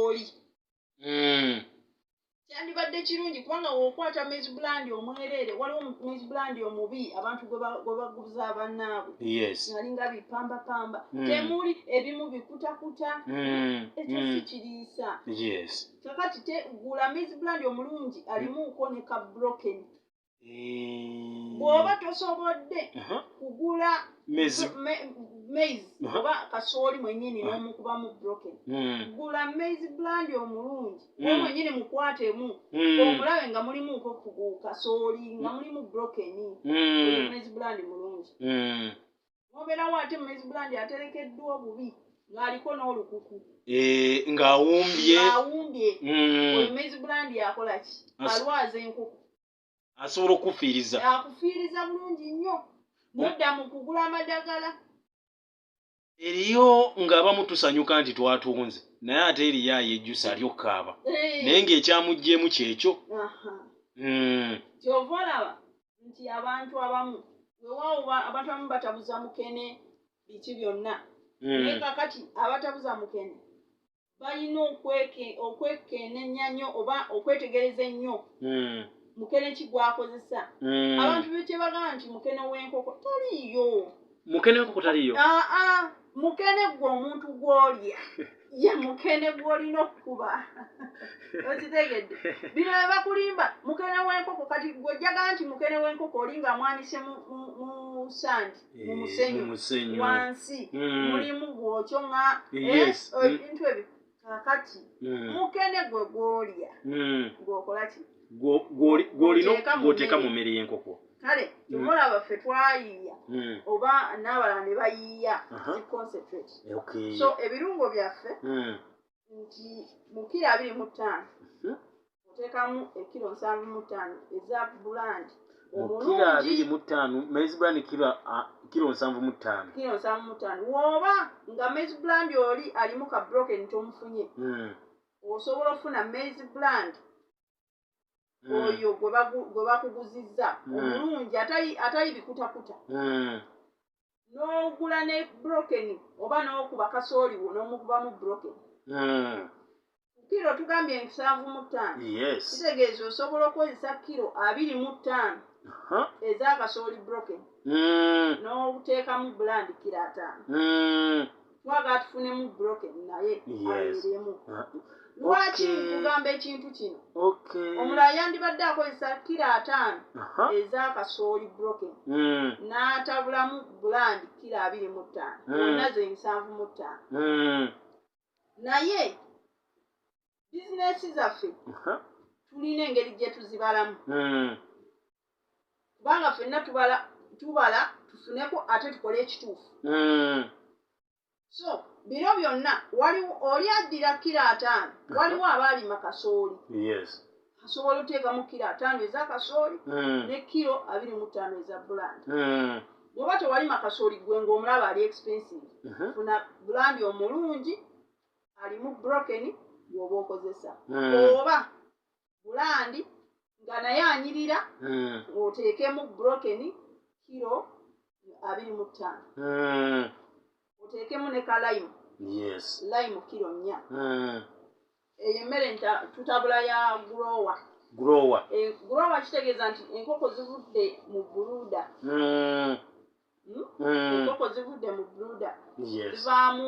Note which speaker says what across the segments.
Speaker 1: oli kyandibadde kirungi kubanga w'okwata maize brand omwereere waliwo maize brand omubi abantu gwe baguza abannaabwe alinga bipambapamba temuli ebimu bikutakuta ekyo si kiriisa kakati gula maize brand omulungi alimuuko ne ka broken bw'oba tosobodde kugula maize oba kasooli mwennyini n'omukubamu broken gula maize brand omulungi we mwennyini mukwatemu omulabe nga mulimuuko ku kasooli nga mulimu broken oyo maize brand mulungi mubeerawo ate maize brand aterekeddwa obubi ng'aliko n'olukuku
Speaker 2: ng'awumbye
Speaker 1: oyo maize brand akola ki alwaza enkoko
Speaker 2: asobola okufiiriza
Speaker 1: akufiiriza bulungi nnyo nodda mu kugula amadagala
Speaker 2: eriyo ng'abamu tusanyuka nti twatunze naye ate eriyo ayejjusa ali okukaaba naye ng'ekyamuggyemu kyekyo
Speaker 1: kyova olaba nti abantu abamu weewaawo abantu abamu batabuza mukene biki byonna naye kakati abatabuza mukene balina okwekenneenya nnyo oba okwetegereza ennyo mukene ki gwakozesa abantu bekye bagamba nti mukene w'enkoko taliiyo
Speaker 2: mukene w'enkoko taliiyo
Speaker 1: mukene gwe omuntu gw'olya ye mukene gw'olina okukuba okitegedde bino bye bakulimba mukene w'enkoko kati gw'ojjaga nti mukene w'enkoko oli nga mwanise mu sandi mu musenyu wansi mulimu gwokyo nga ebintu ebyo kakati mukene gwe gw'olya gw'okola ki
Speaker 2: gw'oteeka mu mmere y'enkoko
Speaker 1: kale tumola baffe twayiiya oba n'abalala ne bayiiya concentrate so ebirungo byaffe nti mu kilo 25 oteekamu ekilo 75 eza bulandi
Speaker 2: omulungi 25 maize brand kilo 75
Speaker 1: woba nga maize brand oli alimu ka broken tomufunye osobola ofuna maize brand oyo gwe bakuguzizza omulungi atali bikutakuta n'ogula ne broken oba n'okuba kasooli wo n'omukubamu broken kilo tugambye 75 kitegeeza osobola okukozesa kilo 25 ez'akasooli broken n'obuteekamu brand kilo 5 twagala tufunemu broken naye abeeremu lwaki kugamba ekintu kino omulala yandibadde akozesa kilo 5 ez'akasooli broken n'atabulamu brand kilo 25 zonna ze 75 naye bizinesi zaffe tulina engeri gye tuzibalamu kubanga ffenna tubala tufuneko ate tukole ekituufu so bino byonna waliwo oli addira kilo 5 waliwo abaalima kasooli asobola oteekamu kilo 5 ez'akasooli ne kilo 25 eza bulandi bw'oba tewalima kasooli gwe ng'omulaba ali expensive funa bulandi omulungi alimu broken bw'oba okozesa oba bulandi nga naye anyirira oteekemu broken kilo 25 oteekemu ne ka lime kilo 4 eyo emmere tutabula ya grower kitegeeza nti enkoko zivudde mu buluda enkoko zivudde mu buluda zivaamu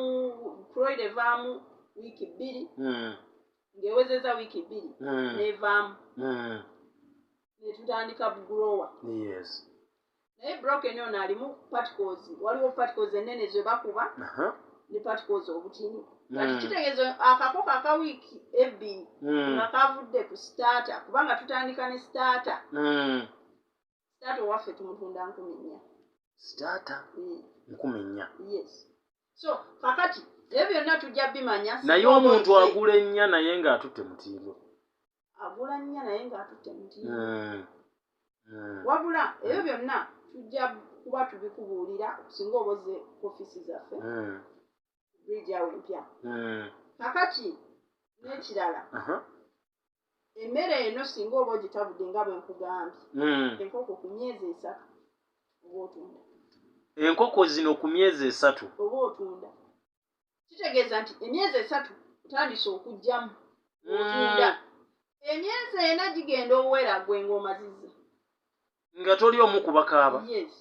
Speaker 1: broiler evaamu wiiki 2 ng'ewezeza wiiki 2 n'evaamu netutandika grower naye broken ono alimu particles waliwo particles ennene ze bakuba ne particles obutini kati kitegeeza akakoko aka wiiki 2 nga kavudde ku starter kubanga tutandika ne starter owaffe tumutunda 4,000 yes so kakati ebyo byonna tujja bimanya
Speaker 2: naye omuntu agula ennya naye ng'atutte mutindo
Speaker 1: wabula ebyo byonna tujja kuba tubikubuulira singa oboze ofiisi zaffe bridge awo empya kakati n'ekirala emmere eno singa oba ogitabudde nga bwe nkugambye enkoko ku myezi 3 oba otunda
Speaker 2: enkoko zino ku myezi 3
Speaker 1: oba otunda kitegeeza nti emyezi 3 otandise okujjamu otunda emyezi 4 gigenda okuwera gwe ng'omazizza
Speaker 2: nga toli omu kubakaaba
Speaker 1: yes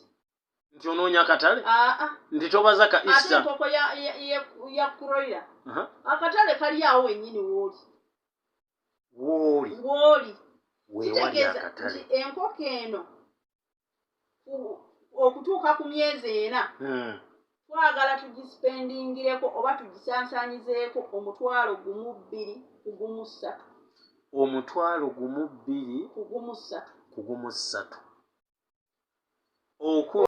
Speaker 2: nti onoonya akatale nti tobaza ka Easter
Speaker 1: ate enkoko ya kuroira akatale kali awo wennyini wooli kitegeeza nti enkoko eno okutuuka ku myezi 4 twagala tugispendingireko oba tugisansanyizeeko omutwalo gumu 2 kugumu 3
Speaker 2: omutwalo gumu 2
Speaker 1: kugumu 3
Speaker 2: oku